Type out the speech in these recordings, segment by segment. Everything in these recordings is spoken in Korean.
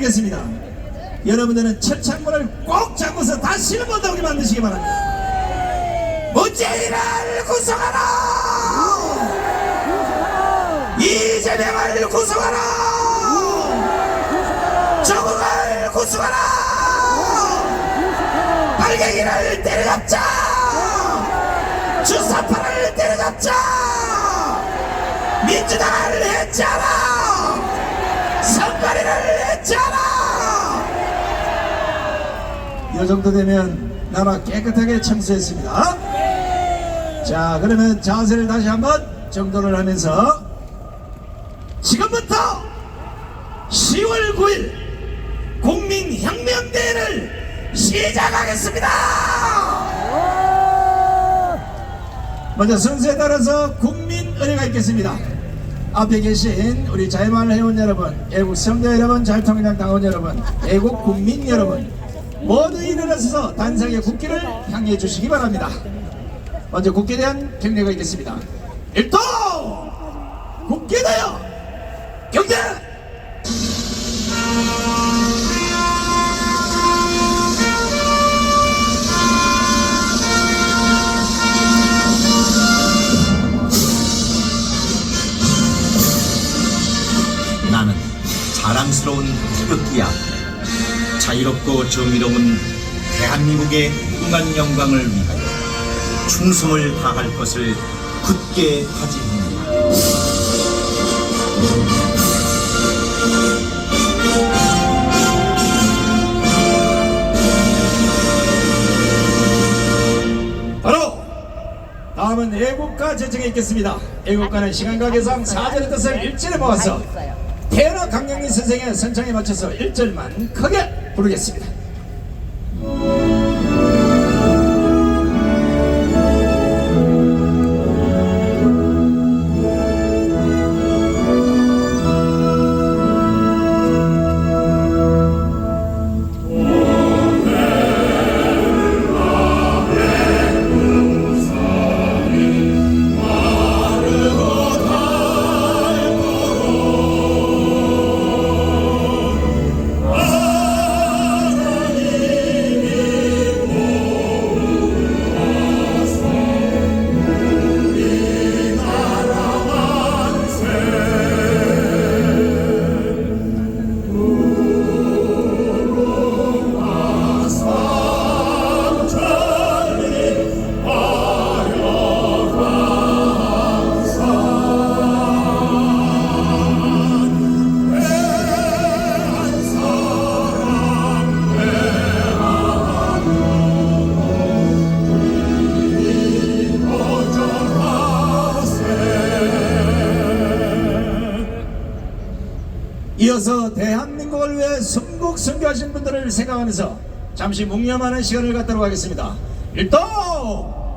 부탁드리겠습니다. 여러분들은 철창문을 꼭 잡고서 다시는 못 나오게 만드시기 바랍니다. 문재인을 구성하라! 이재명을 구성하라! 조국을 구성하라! 빨갱이를 때려잡자! 주사파를 때려잡자! 민주당을 해체하라! 선거리를 해체하라! 이 정도 되면 나라 깨끗하게 청소했습니다. 자, 그러면 자세를 다시 한번 정돈을 하면서 지금부터 10월 9일 국민혁명대회를 시작하겠습니다. 먼저 순서에 따라서 국민의례가 있겠습니다. 앞에 계신 우리 자유마을 회원 여러분, 애국 성도 여러분, 자유통일당 당원 여러분, 애국 국민 여러분 모두 일어나셔서 단상의 국기를 향해 주시기 바랍니다. 먼저 국기에 대한 경례가 있겠습니다. 일도 국기대여 경례. 나는 자랑스러운 태극기 앞에 자유롭고 정의로운 대한민국의 무궁한 영광을 위하여 충성을 다할 것을 굳게 다짐합니다. 바로 다음은 애국가 제청에 있겠습니다. 애국가는 시간과 계상 사전의 뜻을 일절에 모아서 태어나 강경리 선생의 선창에 맞춰서 1절만 크게 부르겠습니다. 이어서 대한민국을 위해 순국 선교하신 분들을 생각하면서 잠시 묵념하는 시간을 갖도록 하겠습니다. 일도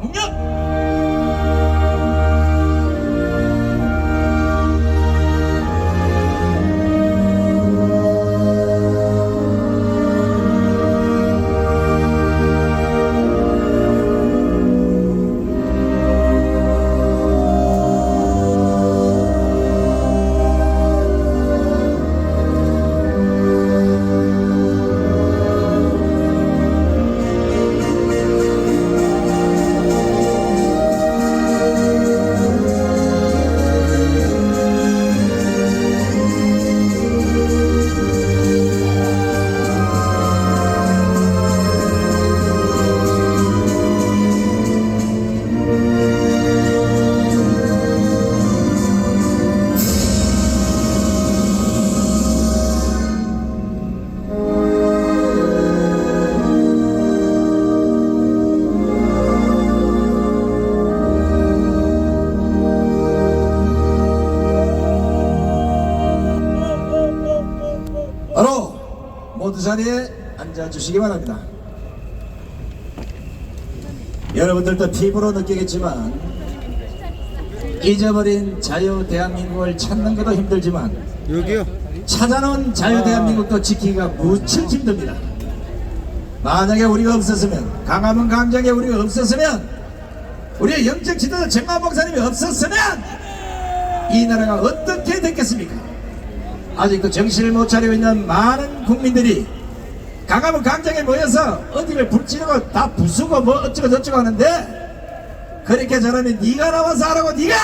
묵념! 바로 모두 자리에 앉아주시기 바랍니다. 여러분들도 피부로 느끼겠지만 잊어버린 자유 대한민국을 찾는 것도 힘들지만 여기요? 찾아놓은 자유 대한민국도 지키기가 무척 힘듭니다. 만약에 우리가 없었으면, 강화문 광장에 우리가 없었으면, 우리의 영적 지도자 정마 목사님이 없었으면 이 나라가 어떻게 됐겠습니까? 아직도 정신을 못 차리고 있는 많은 국민들이 강화문 광장에 모여서 어디를 불지르고 다 부수고 뭐 어쩌고 저쩌고 하는데, 그렇게 잘하면 네가 나와서 하라고. 네가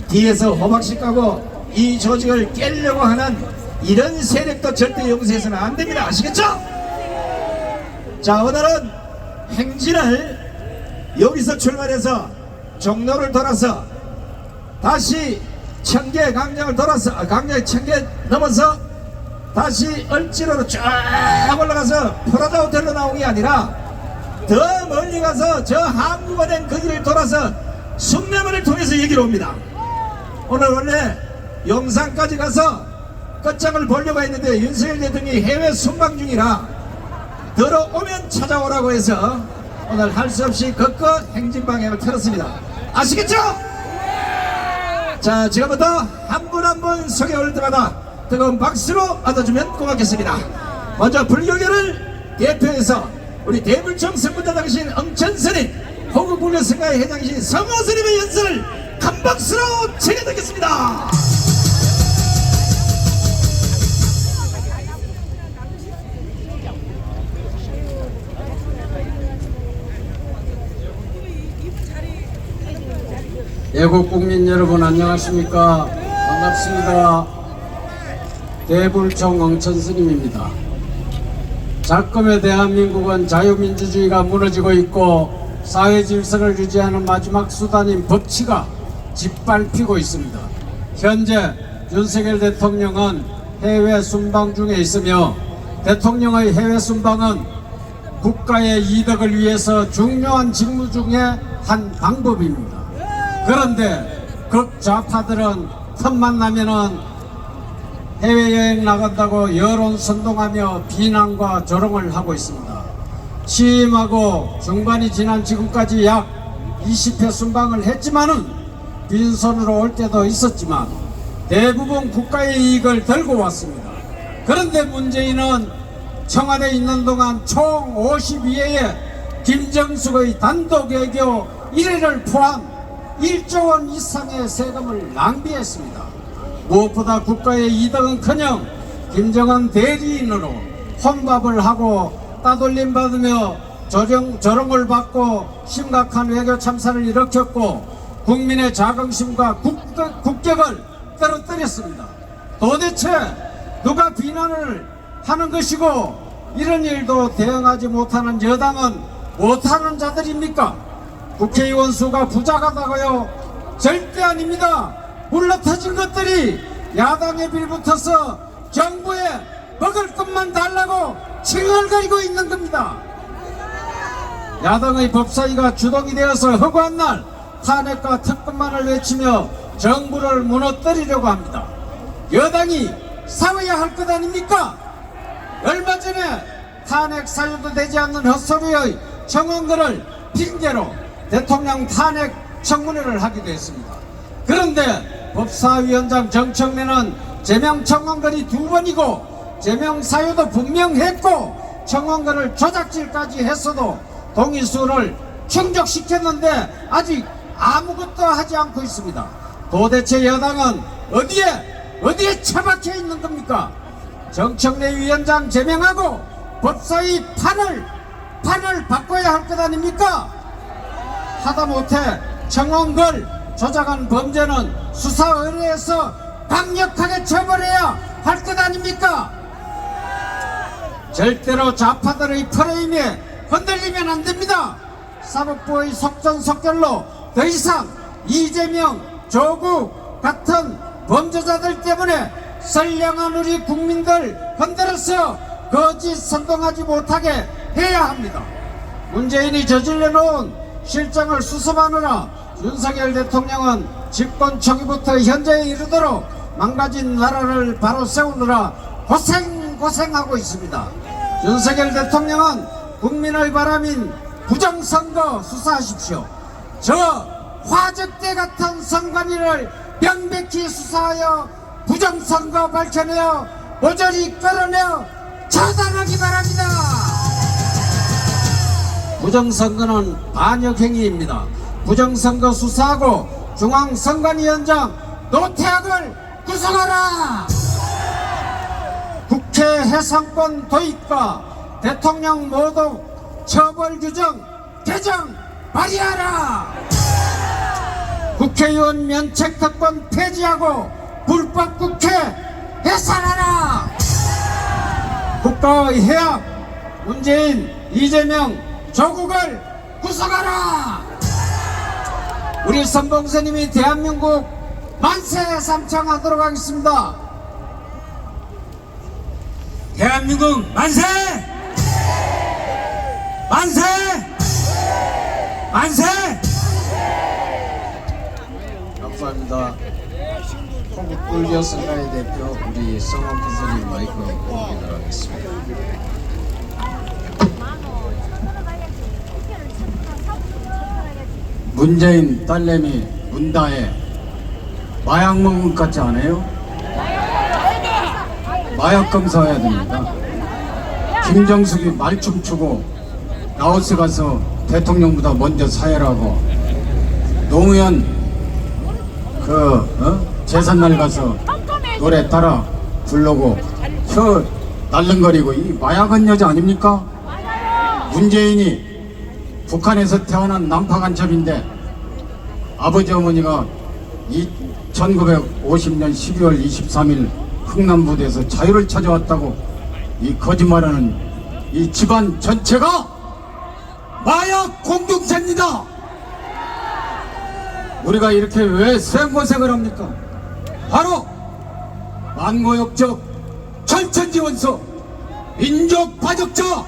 뒤에서 호박씨 까고 이 조직을 깨려고 하는 이런 세력도 절대 용서해서는 안 됩니다. 아시겠죠? 자, 오늘은 행진을 여기서 출발해서 종로를 돌아서 다시 청계 광장을 돌아서 광장 청계 넘어서 다시 얼지로로 쫙 올라가서 프라자 호텔로 나온 게 아니라 더 멀리 가서 저 한국은행 그 길을 돌아서 숭례문을 통해서 여기로 옵니다. 오늘 원래 용산까지 가서 끝장을 보려고 했는데 윤석열 대통령이 해외 순방 중이라 들어오면 찾아오라고 해서 오늘 할 수 없이 걷고 행진 방향을 틀었습니다. 아시겠죠? 자, 지금부터 한 분 한 분 소개 올 때마다 뜨거운 박수로 받아주면 고맙겠습니다. 먼저 불교계를 대표해서 우리 대불청 성분자당신 엄천스님, 호국불교성가의 회장이신 성호스님의 연설을 큰 박수로 챙겨듣겠습니다. 애국 국민 여러분 안녕하십니까? 반갑습니다. 대불청 엄천스님입니다. 작금의 대한민국은 자유민주주의가 무너지고 있고 사회 질서를 유지하는 마지막 수단인 법치가 짓밟히고 있습니다. 현재 윤석열 대통령은 해외 순방 중에 있으며 대통령의 해외 순방은 국가의 이득을 위해서 중요한 직무 중에 한 방법입니다. 그런데 극좌파들은 틈만 나면은 해외여행 나간다고 여론 선동하며 비난과 조롱을 하고 있습니다. 취임하고 중반이 지난 지금까지 약 20회 순방을 했지만은 빈손으로 올 때도 있었지만 대부분 국가의 이익을 들고 왔습니다. 그런데 문재인은 청와대에 있는 동안 총 52회의 김정숙의 단독 외교 1회를 포함 1조 원 이상의 세금을 낭비했습니다. 무엇보다 국가의 이득은커녕 김정은 대리인으로 혼밥을 하고 따돌림 받으며 조롱을 받고 심각한 외교 참사를 일으켰고 국민의 자긍심과 국격을 떨어뜨렸습니다. 도대체 누가 비난을 하는 것이고 이런 일도 대응하지 못하는 여당은 못하는 자들입니까? 국회의원 수가 부족하다고요? 절대 아닙니다. 물러터진 것들이 야당에 빌붙어서 정부에 먹을 것만 달라고 칭얼거리고 있는 겁니다. 야당의 법사위가 주동이 되어서 허구한 날 탄핵과 특검만을 외치며 정부를 무너뜨리려고 합니다. 여당이 싸워야 할 것 아닙니까? 얼마 전에 탄핵 사유도 되지 않는 헛소리의 청원글을 핑계로 대통령 탄핵 청문회를 하기도 했습니다. 그런데 법사위원장 정청래는 제명 청원글이 2번이고 제명 사유도 분명했고 청원글을 조작질까지 했어도 동의수를 충족시켰는데 아직 아무것도 하지 않고 있습니다. 도대체 여당은 어디에 처박혀 있는 겁니까? 정청래 위원장 제명하고 법사위 판을 바꿔야 할 것 아닙니까? 하다못해 청원글 조작한 범죄는 수사 의뢰해서 강력하게 처벌해야 할 것 아닙니까? 절대로 좌파들의 프레임에 흔들리면 안 됩니다. 사법부의 속전속결로 더 이상 이재명, 조국 같은 범죄자들 때문에 선량한 우리 국민들 흔들어서 거짓 선동하지 못하게 해야 합니다. 문재인이 저질러 놓은 실정을 수습하느라 윤석열 대통령은 집권 초기부터 현재에 이르도록 망가진 나라를 바로 세우느라 고생하고 있습니다. 윤석열 대통령은 국민의 바람인 부정선거 수사하십시오. 저 화적대 같은 선관위를 명백히 수사하여 부정선거 밝혀내어 모조리 끌어내어 처단하기 바랍니다. 부정선거는 반역행위입니다. 부정선거 수사하고 중앙선관위원장 노태악을 구성하라. 국회 해상권 도입과 대통령 모독 처벌 규정 개정 발의하라. 국회의원 면책특권 폐지하고 불법 국회 해산하라. 국가의 해악 문재인, 이재명, 조국을 구성하라. 우리 선봉스님이 대한민국 만세 삼창하도록 하겠습니다. 대한민국 만세! 만세! 만세! 감사합니다. 한국불교 선가의 대표 우리 성원 선생님 마이크 드리도록 하겠습니다. 문재인 딸내미 문다혜 마약 먹은 것 같지 않아요? 마약 검사해야 됩니다. 김정숙이 말춤 추고 라오스 가서 대통령보다 먼저 사회라고 노무현 제삿날 가서 노래 따라 부르고 혀 날름거리고 이 마약한 여자 아닙니까? 문재인이 북한에서 태어난 남파간첩인데 아버지 어머니가 1950년 12월 23일 흥남부대에서 자유를 찾아왔다고 이 거짓말하는 이 집안 전체가 마약 공동체입니다. 우리가 이렇게 왜 생고생을 합니까? 바로 만고역적 철천지원서 민족 파적자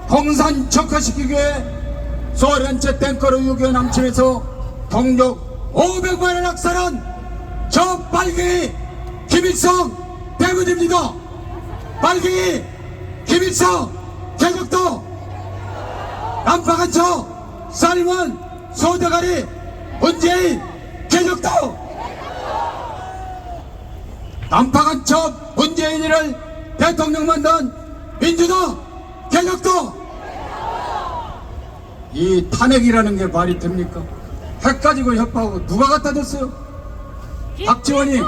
공산 적화시키기 위해 소련제 탱커로 6.25 남침해서 동족 500만을 학살한 저 빨갱이 김일성 때문입니다. 빨갱이 김일성 개적도 남파간첩 삶은 소대가리 문재인 개적도 남파간첩 문재인이를 대통령 만든 민주당 개적도 이 탄핵이라는 게 말이 됩니까? 핵 가지고 협박하고 누가 갖다 줬어요? 박지원이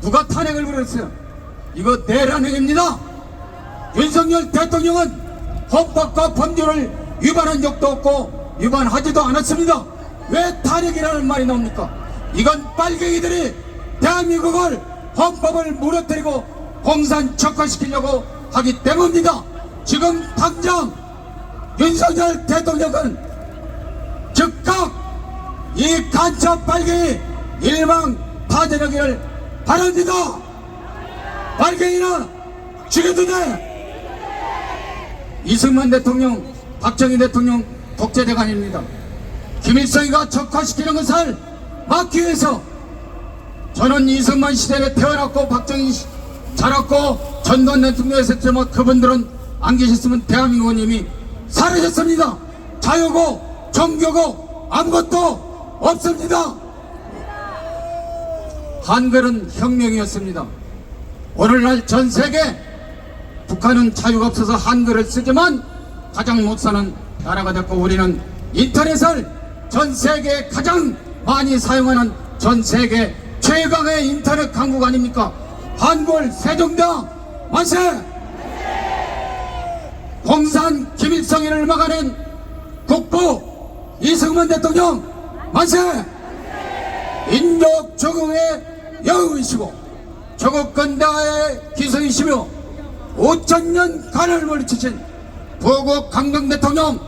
누가 탄핵을 부렸어요? 이거 내란행입니다. 윤석열 대통령은 헌법과 법률을 위반한 적도 없고 위반하지도 않았습니다. 왜 탄핵이라는 말이 나옵니까? 이건 빨갱이들이 대한민국을 헌법을 무너뜨리고 공산 적화시키려고 하기 때문입니다. 지금 당장 윤석열 대통령은 즉각 이 간첩 빨갱이 일망타진하기를 바랍니다. 빨갱이나 죽여도 돼. 이승만 대통령, 박정희 대통령 독재대관입니다. 김일성이가 적화시키는 것을 막기 위해서 저는 이승만 시대에 태어났고 박정희 자랐고 전두환 대통령 했을 뭐 그분들은 안 계셨으면 대한민국은 이미 사라졌습니다. 자유고 종교고 아무것도 없습니다. 한글은 혁명이었습니다. 오늘날 전 세계 북한은 자유가 없어서 한글을 쓰지만 가장 못 사는 나라가 됐고 우리는 인터넷을 전 세계에 가장 많이 사용하는 전 세계 최강의 인터넷 강국 아닙니까? 한글 세종대왕 만세! 공산 김일성이를 막아낸 국부 이승만 대통령 만세! 민족 적응의 영웅이시고 조국 근대화의 기성이시며 5천년 간을 물리치신 부국 강경 대통령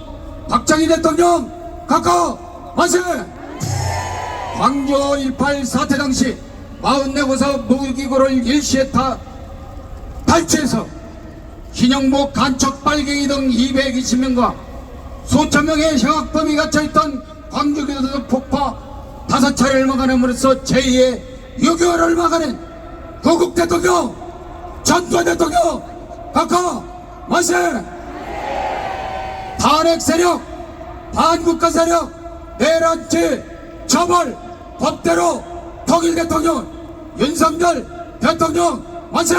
박정희 대통령 각하 만세! 광주 1.8 사태 당시 44곳에서 무기고를 일시에 탈취해서 기념부 간첩 빨갱이 등 220명과 수천 명의 형학범이 갇혀있던 광주교도소 폭파 5차례를 막아냄으로써 제2의 6.25를 막아낸 고국 대통령 전두환 대통령 각하 만세! 탄핵 세력 반국가 세력 내란죄 처벌 법대로 통일 대통령 윤석열 대통령 만세!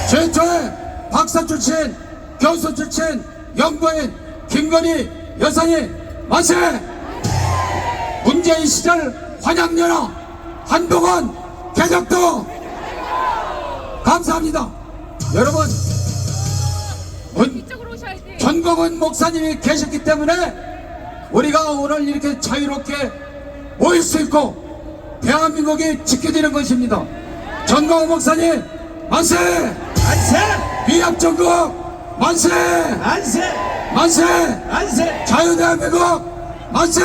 최초의 박사 출신 교수 출신 연구인 김건희 여사님 만세! 문재인 시절 환양연화 한동훈 개혁도 감사합니다. 여러분, 전광훈 목사님이 계셨기 때문에 우리가 오늘 이렇게 자유롭게 모일 수 있고 대한민국이 지켜지는 것입니다. 전광훈 목사님 만세! 만세! 위압정국 만세! 만세! 만세! 만세! 자유대한민국 만세!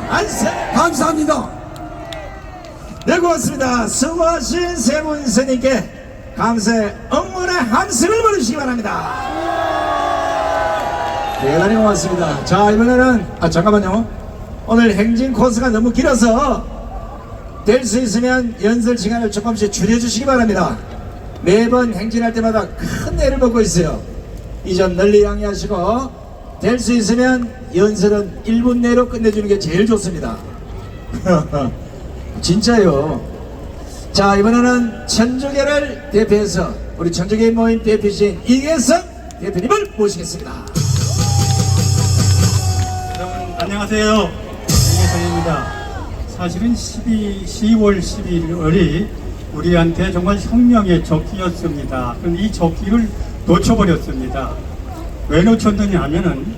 만세! 감사합니다. 네, 고맙습니다. 수고하신 세 분 스님께 감사의 응원의 함성을 보내주시기 바랍니다. 대단히 고맙습니다. 자, 이번에는 잠깐만요. 오늘 행진 코스가 너무 길어서 될 수 있으면 연설 시간을 조금씩 줄여주시기 바랍니다. 매번 행진할 때마다 큰 애를 먹고 있어요. 이 점 널리 양해하시고 될 수 있으면 연설은 1분 내로 끝내주는 게 제일 좋습니다. 진짜요. 자, 이번에는 천주교를 대표해서 우리 천주교 모임 대표이신 이계성 대표님을 모시겠습니다. 여러분 안녕하세요. 이계성입니다. 사실은 10월 11일이 우리한테 정말 혁명의 적기였습니다. 그런데 이 적기를 놓쳐버렸습니다. 왜 놓쳤느냐 하면은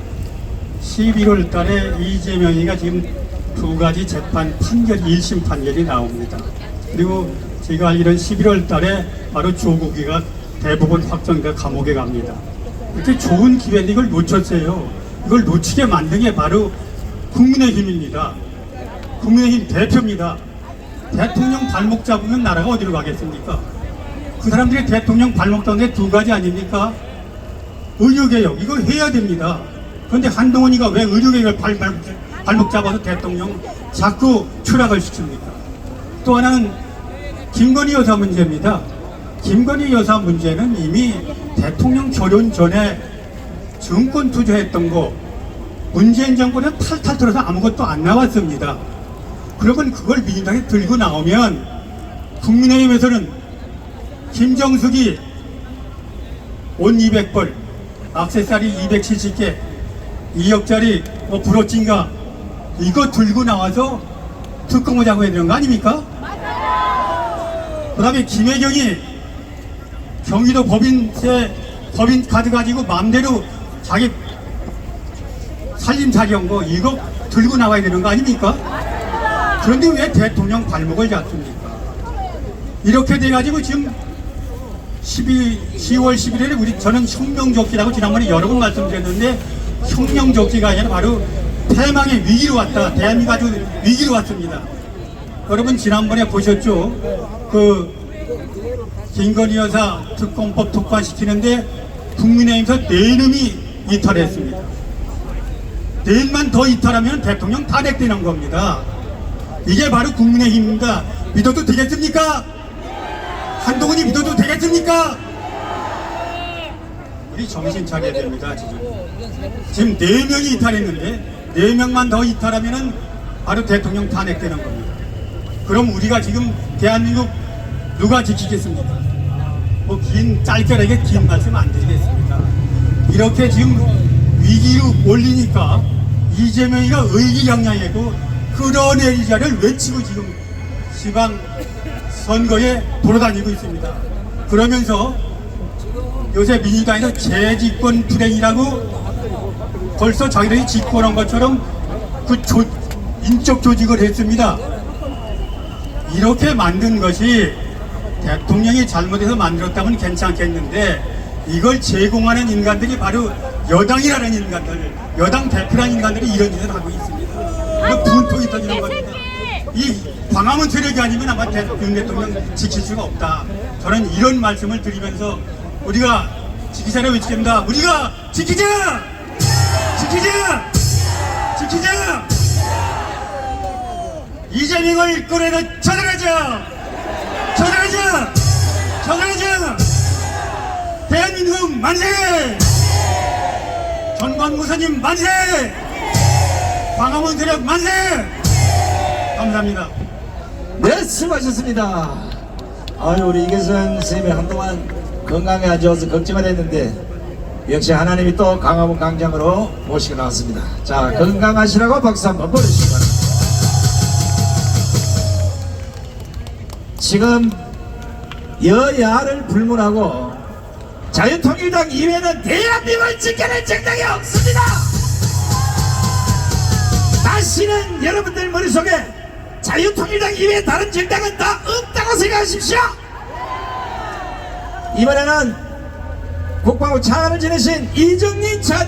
11월 달에 이재명이가 지금 두 가지 재판 판결, 1심 판결이 나옵니다. 그리고 제가 알기로는 11월 달에 바로 조국이가 대부분 확정돼 감옥에 갑니다. 이렇게 좋은 기회인데 이걸 놓쳤어요. 이걸 놓치게 만든 게 바로 국민의힘입니다. 국민의힘 대표입니다. 대통령 발목 잡으면 나라가 어디로 가겠습니까? 그 사람들이 대통령 발목 잡는 게 두 가지 아닙니까? 의료개혁, 이거 해야 됩니다. 그런데 한동훈이가 왜 의료개혁을 발목 잡아서 대통령 자꾸 추락을 시킵니까? 또 하나는 김건희 여사 문제입니다. 김건희 여사 문제는 이미 대통령 결혼 전에 증권 투자했던 거 문재인 정권은 탈탈 털어서 아무것도 안 나왔습니다. 그러면 그걸 민주당에 들고 나오면 국민의힘에서는 김정숙이 옷 200벌, 액세서리 270개, 2억짜리 브로치인가 이거 들고 나와서 특검하자고 해야 되는 거 아닙니까? 그 다음에 김혜경이 경기도 법인세 법인 카드 가지고 마음대로 자기 살림살이 한 거 이거 들고 나와야 되는 거 아닙니까? 그런데 왜 대통령 발목을 잡습니까? 이렇게 돼가지고 지금 10월 11일에 저는 혁명적기라고 지난번에 여러 번 말씀드렸는데 혁명적기가 아니라 바로 패망의 위기로 왔다. 대한민국 아주 위기로 왔습니다. 여러분 지난번에 보셨죠? 그 김건희 여사 특검법 통과시키는데 국민의힘에서 4놈이 이탈했습니다. 4놈만 더 이탈하면 대통령 탄핵되는 겁니다. 이게 바로 국민의힘입니다. 믿어도 되겠습니까? 한동훈이 믿어도 되겠습니까? 우리 정신 차려야 됩니다. 지금 4명이 이탈했는데 4명만 더 이탈하면 바로 대통령 탄핵되는 겁니다. 그럼 우리가 지금 대한민국 누가 지키겠습니까? 뭐 짧게 긴 말씀 안 드리겠습니다. 이렇게 지금 위기로 몰리니까 이재명이가 의기양양하고 끌어내리자를 외치고 지금 지방 선거에 돌아다니고 있습니다. 그러면서 요새 민주당에서 재집권 불행이라고 벌써 자기들이 집권한 것처럼 그 인적 조직을 했습니다. 이렇게 만든 것이 대통령이 잘못해서 만들었다면 괜찮겠는데 이걸 제공하는 인간들이 바로 여당이라는 인간들, 여당 대표라는 인간들이 이런 짓을 하고 있습니다. 이거 분통이 터지는 겁니다. 이 광화문 세력이 아니면 아마 윤 대통령 지킬 수가 없다. 저는 이런 말씀을 드리면서 우리가 지키자를 외치겠습니다. 우리가 지키자! 지키자! 지키자! 이재명을 끌어내서 처단하자! 처단하자! 처단하자! 대한민국 만세! 전광무사님 만세! 광화문 세력 만세! 감사합니다. 네, 수고하셨습니다. 아유, 우리 이계선 선생님이 한동안 건강에 안 좋아서 걱정을 했는데 역시 하나님이 또 광화문 광장으로 모시고 나왔습니다. 자, 건강하시라고 박수 한번 보내주시기 바랍니다. 지금 여야를 불문하고 자유통일당 이외에는 대한민국을 지켜낼 정당이 없습니다. 다시는 여러분들 머릿속에 자유통일당 이외에 다른 정당은 다 없다고 생각하십시오. 이번에는 국방부 차관을 지내신 이정민 차관